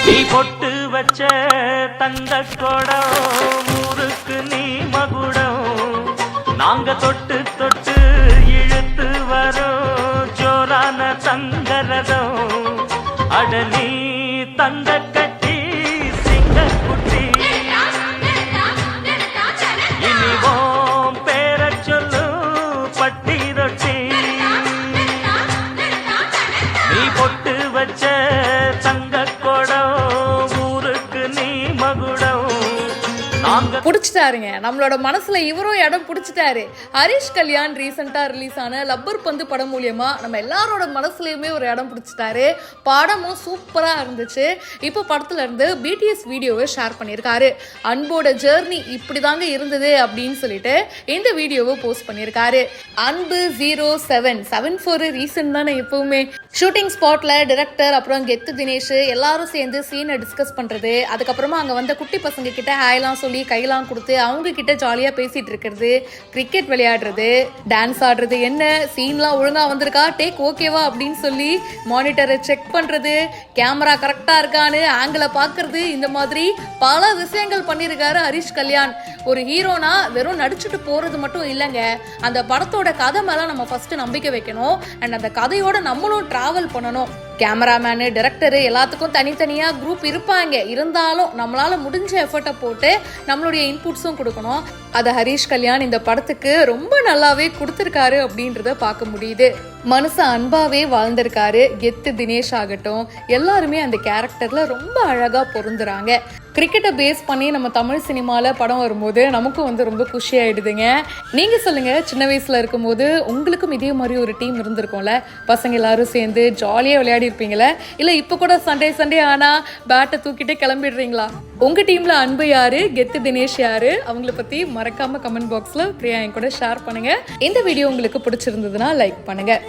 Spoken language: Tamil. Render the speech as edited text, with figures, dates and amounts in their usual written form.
நீ பொட்டு வச்ச தங்க கொடம் ஊருக்கு நீ மகுடம் நாங்க தொட்டு தொட்டு இழுத்து வரோம் ஜோரான தங்கரதம் அட நீ தங்க கட்டி சிங்க குட்டி இனிவோம் பேர சொல்லு பட்டி ரொட்டி நீ பொட்டு வச்ச தங்க கொடம் ஊருக்கு நீ மகுடம் பிடிச்சிட்டாருங்க. நம்மளோட மனசுல இவரும் இடம் பிடிச்சிட்டாரு. ஹரிஷ் கல்யாண் ரீசெண்டா ரிலீஸ் ஆன லப்பர் பந்து படம் மூலியமா நம்ம எல்லாரோட மனசுலயுமே ஒரு இடம் பிடிச்சிட்டாரு. படமும் சூப்பரா இருந்துச்சு. இப்போ படத்துல இருந்து பிடிஎஸ் வீடியோவை ஷேர் பண்ணியிருக்காரு. அன்போட ஜேர்னி இப்படிதாங்க இருந்தது அப்படின்னு சொல்லிட்டு இந்த வீடியோவை போஸ்ட் பண்ணியிருக்காரு. அன்பு 0774 ரீசன் தானே எப்பவுமே. ஷூட்டிங் ஸ்பாட்ல டைரக்டர் அப்புறம் கெத்து தினேஷ் எல்லாரும் சேர்ந்து சீனை டிஸ்கஸ் பண்றது, அதுக்கப்புறமா அங்க வந்த குட்டி பசங்க கிட்ட ஹாய்லாம் சொல்லி கையெல்லாம் கொடுத்து அவங்க கிட்ட ஜாலியா பேசிட்டு இருக்கிறது, கிரிக்கெட் விளையாடுறது, டான்ஸ் ஆடுறது, என்ன சீன்லாம் ஒழுங்கா வந்திருக்கா, டேக் ஓகேவா அப்படின்னு சொல்லி மானிட்டரை செக் பண்றது, கேமரா கரெக்டா இருக்கான்னு ஆங்கிளை பாக்குறது, இந்த மாதிரி பல விஷயங்கள் பண்ணியிருக்காரு ஹரிஷ் கல்யாண். ஒரு ஹீரோனா வெறும் நடிச்சுட்டு போறது மட்டும் இல்லைங்க, அந்த படத்தோட கதை மேல நம்ம ஃபர்ஸ்ட் நம்பிக்கை வைக்கணும். அண்ட் அந்த கதையோட நம்மளும் டிராவல் பண்ணணும். கேமராமேனு டைரக்டரு எல்லாத்துக்கும் தனித்தனியா குரூப் இருப்பாங்க. இருந்தாலும் நம்மளால முடிஞ்ச எஃபர்ட்டை போட்டு நம்மளுடைய இன்புட்ஸும் கொடுக்கணும். அதை ஹரிஷ் கல்யாண் இந்த படத்துக்கு ரொம்ப நல்லாவே கொடுத்துருக்காரு அப்படின்றத பார்க்க முடியுது. மனசு அன்பாவே வாழ்ந்திருக்காரு. கெத்து தினேஷ் ஆகட்டும், எல்லாருமே அந்த கேரக்டர்ல ரொம்ப அழகா பொருந்துறாங்க. கிரிக்கெட்டை பேஸ் பண்ணி நம்ம தமிழ் சினிமாவில் படம் வரும்போது நமக்கும் ரொம்ப குஷி ஆயிடுதுங்க. நீங்கள் சொல்லுங்கள், சின்ன வயசில் இருக்கும்போது உங்களுக்கும் இதே மாதிரி ஒரு டீம் இருந்திருக்கும்ல, பசங்க எல்லாரும் சேர்ந்து ஜாலியாக விளையாடி இருப்பீங்களே, இல்லை இப்போ கூட சண்டே ஆனால் பேட்டை தூக்கிட்டு கிளம்பிடுறீங்களா? உங்கள் டீமில் அன்பு யாரு, கெத்து தினேஷ் யாரு, அவங்கள பற்றி மறக்காமல் கமெண்ட் பாக்ஸில் பிரியா என் கூட ஷேர் பண்ணுங்கள். இந்த வீடியோ உங்களுக்கு பிடிச்சிருந்ததுன்னா லைக் பண்ணுங்கள்.